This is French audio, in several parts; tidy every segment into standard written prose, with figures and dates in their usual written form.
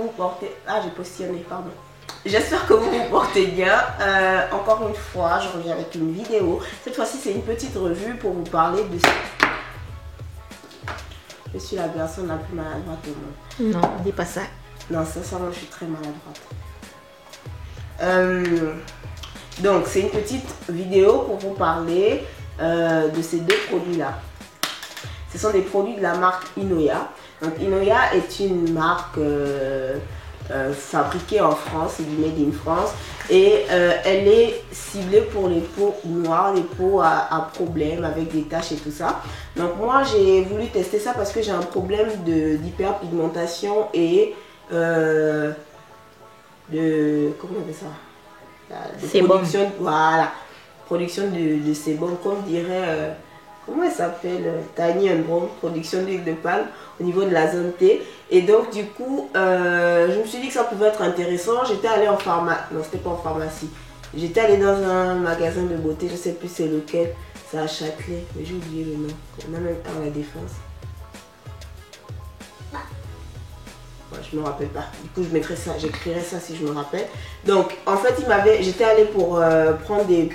vous portez... Ah, j'ai postillonné, pardon. J'espère que vous vous portez bien. Encore une fois, je reviens avec une vidéo. Cette fois-ci, c'est une petite revue pour vous parler de... Je suis la personne la plus maladroite au monde. Non, dis pas ça. Non, sincèrement, je suis très maladroite. Donc, c'est une petite vidéo pour vous parler de ces deux produits-là. Ce sont des produits de la marque Inoya. Donc, Inoya est une marque fabriquée en France, c'est du Made in France. Et elle est ciblée pour les peaux noires, les peaux à problème avec des taches et tout ça. Donc, moi, j'ai voulu tester ça parce que j'ai un problème d'hyperpigmentation et comment on appelle ça, sébum. Voilà, production de sébum, comme dirait comment elle s'appelle, Tiny and Brown, production d'huile de palme au niveau de la zone T. Et donc du coup je me suis dit que ça pouvait être intéressant. J'étais allée en pharmacie, non c'était pas en pharmacie, j'étais allée dans un magasin de beauté, je sais plus c'est lequel, c'est à Châtelet, mais j'ai oublié le nom, en même temps la Défense. Je me rappelle pas. Du coup, je mettrai ça, j'écrirai ça si je me rappelle. Donc, en fait, j'étais allée pour prendre du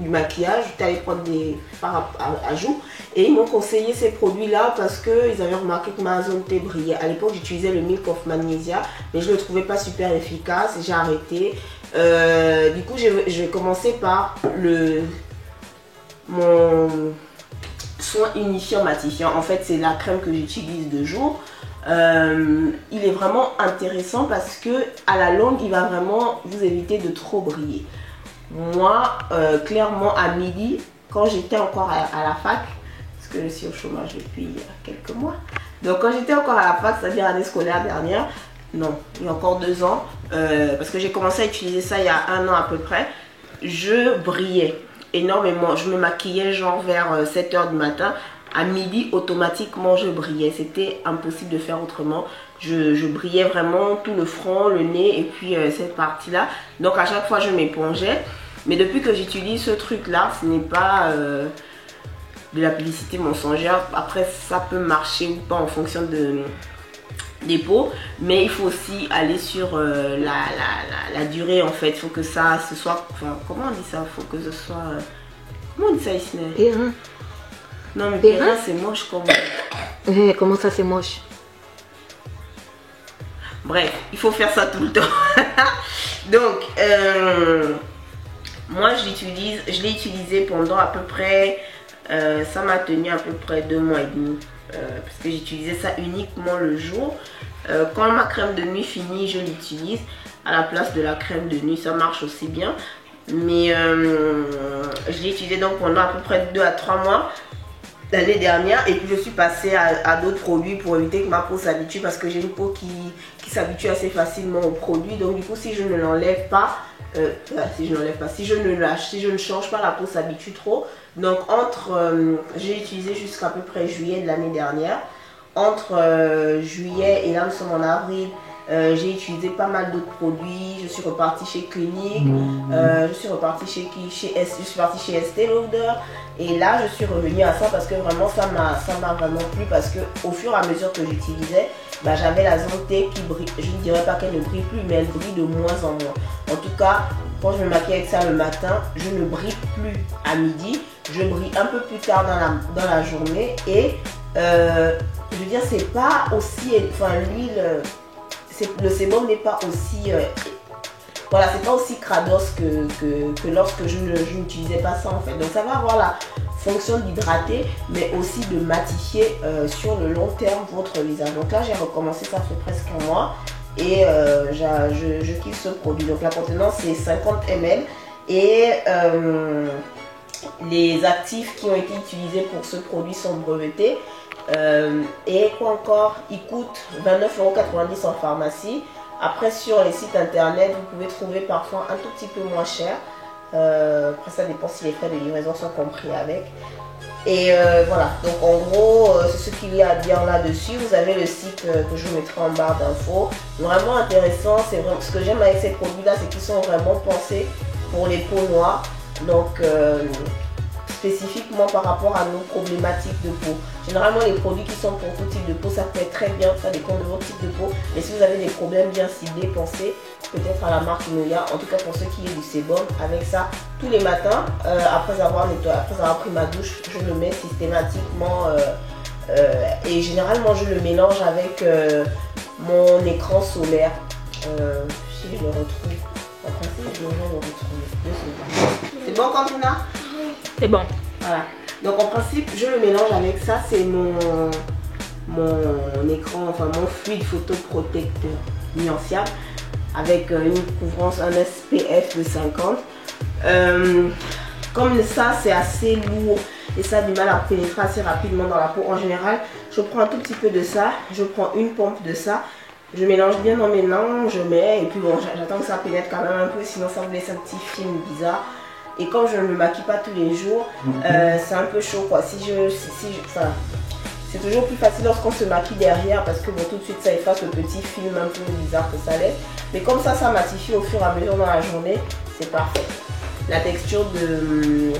maquillage, j'étais allée prendre des fards à joues et ils m'ont conseillé ces produits-là parce qu'ils avaient remarqué que ma zone T brillait. À l'époque, j'utilisais le Milk of Magnesia, mais je ne le trouvais pas super efficace et j'ai arrêté. Du coup, je vais commencer par mon soin unifiant matifiant. En fait, c'est la crème que j'utilise de jour. Il est vraiment intéressant parce que à la longue il va vraiment vous éviter de trop briller. Moi clairement à midi, quand j'étais encore à la fac, parce que je suis au chômage depuis quelques mois, donc quand j'étais encore à la fac, c'est-à-dire année scolaire dernière, non, il y a encore 2 ans, parce que j'ai commencé à utiliser ça il y a 1 an à peu près, je brillais énormément. Je me maquillais genre vers 7 h du matin. À midi, automatiquement, je brillais. C'était impossible de faire autrement. Je brillais vraiment tout le front, le nez et puis cette partie-là. Donc, à chaque fois, je m'épongeais. Mais depuis que j'utilise ce truc-là, ce n'est pas de la publicité mensongère. Après, ça peut marcher ou pas en fonction des peaux. Mais il faut aussi aller sur la durée, en fait. Il faut que ça se soit... Enfin, comment on dit ça? Il faut que ce soit... comment on dit ça ici? Perrin. Non mais perrin c'est moche comme... Comment ça c'est moche? Bref, il faut faire ça tout le temps. Donc, moi je l'ai utilisé pendant à peu près... ça m'a tenu à peu près 2 mois et demi. Parce que j'utilisais ça uniquement le jour. Quand ma crème de nuit finit, je l'utilise à la place de la crème de nuit. Ça marche aussi bien. Mais je l'ai utilisé donc pendant à peu près 2 à 3 mois. L'année dernière et puis je suis passée à d'autres produits pour éviter que ma peau s'habitue parce que j'ai une peau qui s'habitue assez facilement aux produits. Donc du coup si je ne l'enlève pas, si je ne change pas, la peau s'habitue trop. Donc j'ai utilisé jusqu'à peu près juillet de l'année dernière. Entre juillet et là nous sommes en avril, j'ai utilisé pas mal d'autres produits. Je suis repartie chez Clinique, je suis repartie chez Estée Lauder. Et là je suis revenue à ça parce que vraiment ça m'a vraiment plu. Parce que au fur et à mesure que j'utilisais, j'avais la zone T qui brille. Je ne dirais pas qu'elle ne brille plus, mais elle brille de moins en moins. En tout cas, quand je me maquille avec ça le matin, je ne brille plus à midi. Je brille un peu plus tard dans la journée. Et je veux dire, c'est pas aussi... Enfin, l'huile... le sébum n'est pas aussi... voilà, c'est pas aussi crados que lorsque je n'utilisais pas ça en fait. Donc ça va avoir la fonction d'hydrater, mais aussi de matifier sur le long terme votre visage. Donc là, j'ai recommencé, ça fait presque 1 mois. Et je kiffe ce produit. Donc la contenance, c'est 50 ml. Et les actifs qui ont été utilisés pour ce produit sont brevetés. Et quoi encore, il coûte 29,90 € en pharmacie. Après sur les sites internet vous pouvez trouver parfois un tout petit peu moins cher. Après ça dépend si les frais de livraison sont compris avec. Et voilà, donc en gros c'est ce qu'il y a à dire là dessus. Vous avez le site que je vous mettrai en barre d'infos. Vraiment intéressant, c'est vraiment ce que j'aime avec ces produits là, c'est qu'ils sont vraiment pensés pour les peaux noires. Donc spécifiquement par rapport à nos problématiques de peau. Généralement, les produits qui sont pour tout type de peau, ça peut être très bien, ça dépend de votre type de peau. Mais si vous avez des problèmes bien ciblés, pensez peut-être à la marque Inoya. En tout cas, pour ceux qui ont du sébum, avec ça, tous les matins, après avoir nettoyé, après avoir pris ma douche, je le mets systématiquement. Et généralement, je le mélange avec mon écran solaire. Si je le retrouve, en principe, je devrais le retrouver. C'est bon, Quentina? C'est bon. Voilà. Donc en principe, je le mélange avec ça. C'est mon écran, enfin mon fluide photoprotecteur nuanciable avec une couvrance, un SPF de 50. Comme ça, c'est assez lourd et ça a du mal à pénétrer assez rapidement dans la peau. En général, je prends un tout petit peu de ça, je prends une pompe de ça, je mélange bien dans mes mains, je mets et puis bon, j'attends que ça pénètre quand même un peu, sinon ça me laisse un petit film bizarre. Et comme je ne me maquille pas tous les jours, c'est un peu chaud quoi. Enfin, c'est toujours plus facile lorsqu'on se maquille derrière parce que bon, tout de suite ça efface le petit film un peu bizarre que ça laisse. Mais comme ça matifie au fur et à mesure dans la journée, c'est parfait. La texture de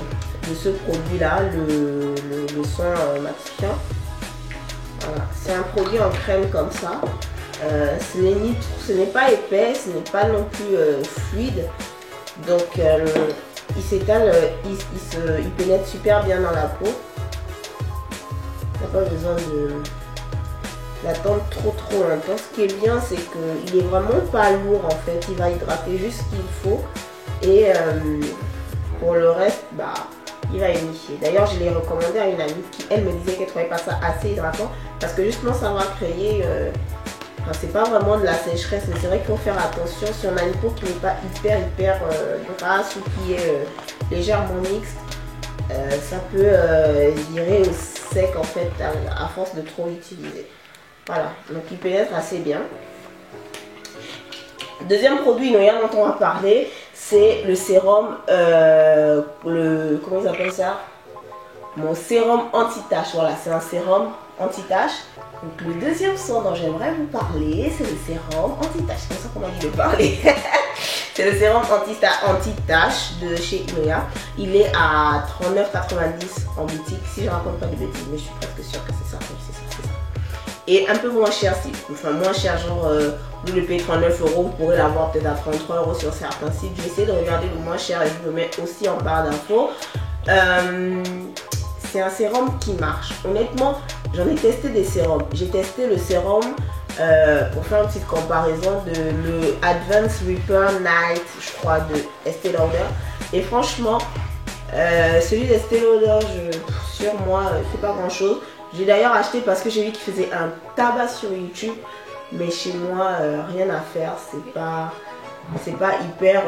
ce produit là, le soin matifiant, voilà. C'est un produit en crème comme ça. Ce n'est pas épais, ce n'est pas non plus fluide. Donc il s'étale, il pénètre super bien dans la peau. On n'a pas besoin de l'attendre trop longtemps. Ce qui est bien, c'est qu'il est vraiment pas lourd en fait. Il va hydrater juste ce qu'il faut. Et pour le reste, bah, il va unifier. D'ailleurs, je l'ai recommandé à une amie qui, elle, me disait qu'elle ne trouvait pas ça assez hydratant. Parce que justement, ça va créer... Enfin, c'est pas vraiment de la sécheresse, mais c'est vrai qu'il faut faire attention si on a une peau qui n'est pas hyper grasse ou qui est légèrement mixte, ça peut virer au sec en fait à force de trop l'utiliser. Voilà, donc il pénètre assez bien. Deuxième produit Inoya dont on va parler, c'est le sérum, comment ils appellent ça? Mon sérum anti-tache. Voilà, c'est un sérum anti-tache. Donc le deuxième soin dont j'aimerais vous parler, c'est le sérum anti-tache. C'est comme ça qu'on m'a dit de parler. C'est le sérum anti-tache de chez Inoya. Il est à 39,90 en boutique. Si je ne raconte pas de bêtises, mais je suis presque sûre que c'est ça. Oui, c'est ça. Et un peu moins cher, enfin moins cher, genre vous le payez 39 €, vous pourrez l'avoir peut-être à 33 € sur certains sites. Je vais essayer de regarder le moins cher et je vous le mets aussi en barre d'infos. C'est un sérum qui marche. Honnêtement, j'en ai testé des sérums. J'ai testé le sérum pour faire une petite comparaison de le Advanced Repair Night, je crois, de Estée Lauder. Et franchement, celui d'Estée Lauder, sur moi, fait pas grand chose. J'ai d'ailleurs acheté parce que j'ai vu qu'il faisait un tabac sur YouTube. Mais chez moi, rien à faire. C'est pas hyper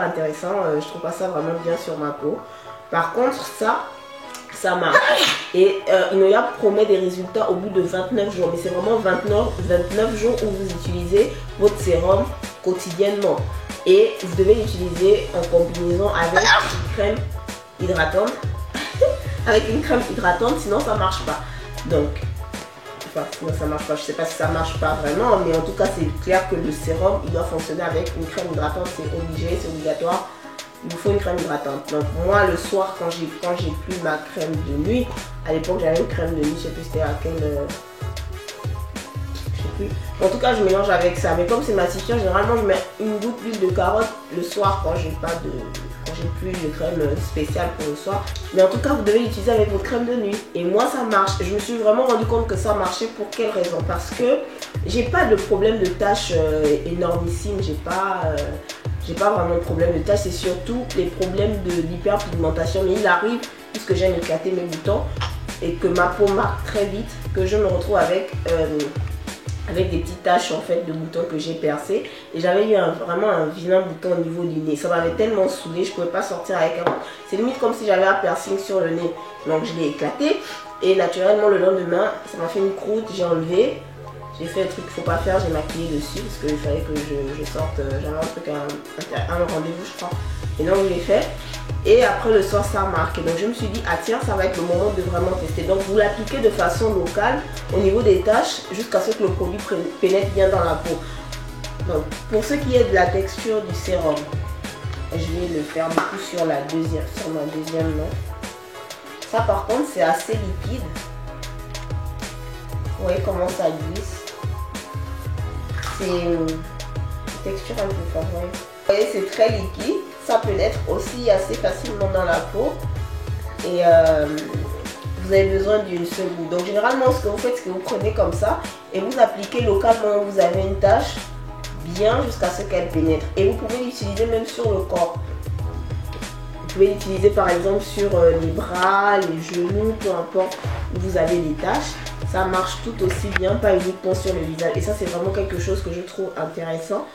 intéressant. Je trouve pas ça vraiment bien sur ma peau. Par contre, ça marche. Et Inoya promet des résultats au bout de 29 jours. Mais c'est vraiment 29 jours où vous utilisez votre sérum quotidiennement. Et vous devez l'utiliser en combinaison avec une crème hydratante. Avec une crème hydratante, sinon ça marche pas. Donc, enfin, sinon ça marche pas. Je sais pas si ça marche pas vraiment, mais en tout cas, c'est clair que le sérum, il doit fonctionner avec une crème hydratante. C'est obligé, c'est obligatoire. Il vous faut une crème hydratante. Donc moi le soir quand j'ai plus ma crème de nuit, à l'époque j'avais une crème de nuit, je sais plus c'était laquelle, je sais plus. En tout cas je mélange avec ça. Mais comme c'est matifiant, généralement je mets une goutte d'huile de carotte le soir quand j'ai plus de crème spéciale pour le soir. Mais en tout cas vous devez l'utiliser avec votre crème de nuit. Et moi ça marche. Et je me suis vraiment rendu compte que ça marchait. Pour quelle raison? Parce que j'ai pas de problème de taches énormissime. J'ai pas vraiment de problème de tache, c'est surtout les problèmes de l'hyperpigmentation. Mais il arrive, puisque j'aime éclater mes boutons et que ma peau marque très vite, que je me retrouve avec des petites taches en fait de boutons que j'ai percés. Et j'avais eu vraiment un vilain bouton au niveau du nez. Ça m'avait tellement saoulé, je pouvais pas sortir avec un... C'est limite comme si j'avais un piercing sur le nez. Donc je l'ai éclaté et naturellement le lendemain, ça m'a fait une croûte, j'ai enlevé. J'ai fait un truc qu'il ne faut pas faire, j'ai maquillé dessus parce qu'il fallait que je sorte, j'avais un truc, un rendez-vous je crois. Et donc je l'ai fait. Et après le soir ça a marqué. Donc je me suis dit, ah tiens, ça va être le moment de vraiment tester. Donc vous l'appliquez de façon locale au niveau des taches jusqu'à ce que le produit pénètre bien dans la peau. Donc pour ce qui est de la texture du sérum, je vais le faire beaucoup sur ma deuxième main. Ça par contre c'est assez liquide. Vous voyez comment ça glisse. C'est une texture un peu forte. Vous voyez, c'est très liquide. Ça peut être aussi assez facilement dans la peau. Et vous avez besoin d'une seule goutte. Donc généralement ce que vous faites, c'est que vous prenez comme ça et vous appliquez localement où vous avez une tache bien jusqu'à ce qu'elle pénètre. Et vous pouvez l'utiliser même sur le corps. Vous pouvez l'utiliser par exemple sur les bras, les genoux, peu importe où vous avez des taches. Ça marche tout aussi bien, pas uniquement sur le visage. Et ça c'est vraiment quelque chose que je trouve intéressant.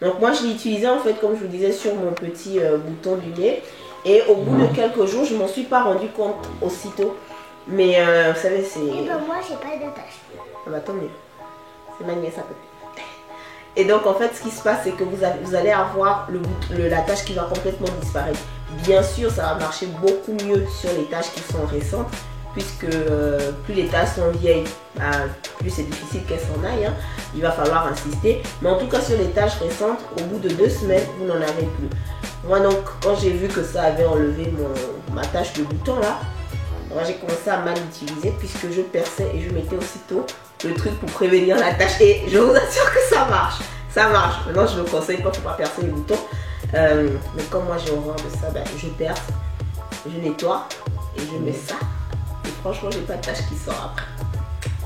Donc moi je l'ai utilisé en fait comme je vous disais sur mon petit bouton du nez. Et au bout de quelques jours, je m'en suis pas rendu compte aussitôt. Mais vous savez, c'est... Et ben moi, j'ai pas de tache. Ah bah tant mieux. C'est ma nièce à côté. Et donc en fait, ce qui se passe, c'est que vous allez avoir la tache qui va complètement disparaître. Bien sûr, ça va marcher beaucoup mieux sur les taches qui sont récentes. Puisque plus les taches sont vieilles, plus c'est difficile qu'elles s'en aillent. Hein. Il va falloir insister. Mais en tout cas, sur les taches récentes, au bout de 2 semaines, vous n'en avez plus. Moi donc, quand j'ai vu que ça avait enlevé ma tache de bouton là, moi j'ai commencé à mal l'utiliser puisque je perçais et je mettais aussitôt le truc pour prévenir la tache. Et je vous assure que ça marche. Ça marche. Maintenant, je ne le conseille pas, il ne faut pas percer les boutons. Mais comme moi j'ai horreur de ça, ben, je perce, je nettoie et je mets ça. Et franchement, j'ai pas de tache qui sort après.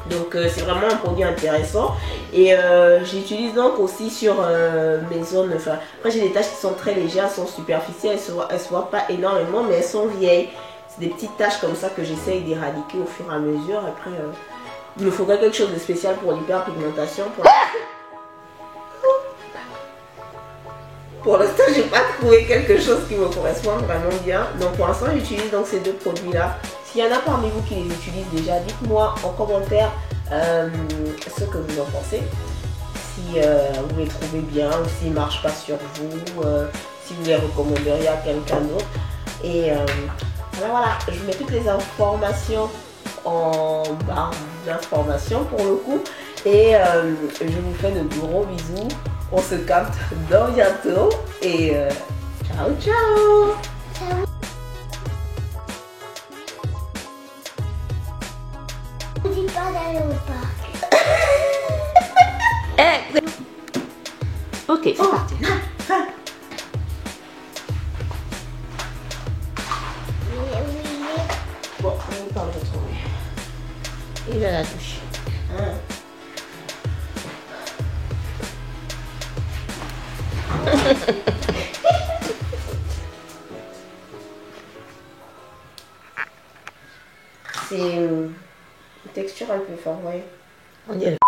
Donc c'est vraiment un produit intéressant. Et j'utilise donc aussi sur mes zones. Enfin, après j'ai des taches qui sont très légères, elles sont superficielles, elles se voient pas énormément, mais elles sont vieilles. C'est des petites taches comme ça que j'essaye d'éradiquer au fur et à mesure. Après, il me faudrait quelque chose de spécial pour l'hyperpigmentation. Pour l'instant, j'ai pas trouvé quelque chose qui me correspond vraiment bien. Donc pour l'instant, j'utilise donc ces 2 produits-là. S'il y en a parmi vous qui les utilisent déjà, dites-moi en commentaire ce que vous en pensez. Si vous les trouvez bien ou s'ils ne marchent pas sur vous, si vous les recommanderiez à quelqu'un d'autre. Et voilà, je vous mets toutes les informations en barre d'informations pour le coup. Et je vous fais de gros bisous. On se capte dans bientôt. Et ciao, ciao! Ciao. Ne dis pas d'aller au parc. Ok, c'est parti. Bon, on va pas le retrouver. Il a la douche. C'est une texture un peu forte, vous voyez. On dirait.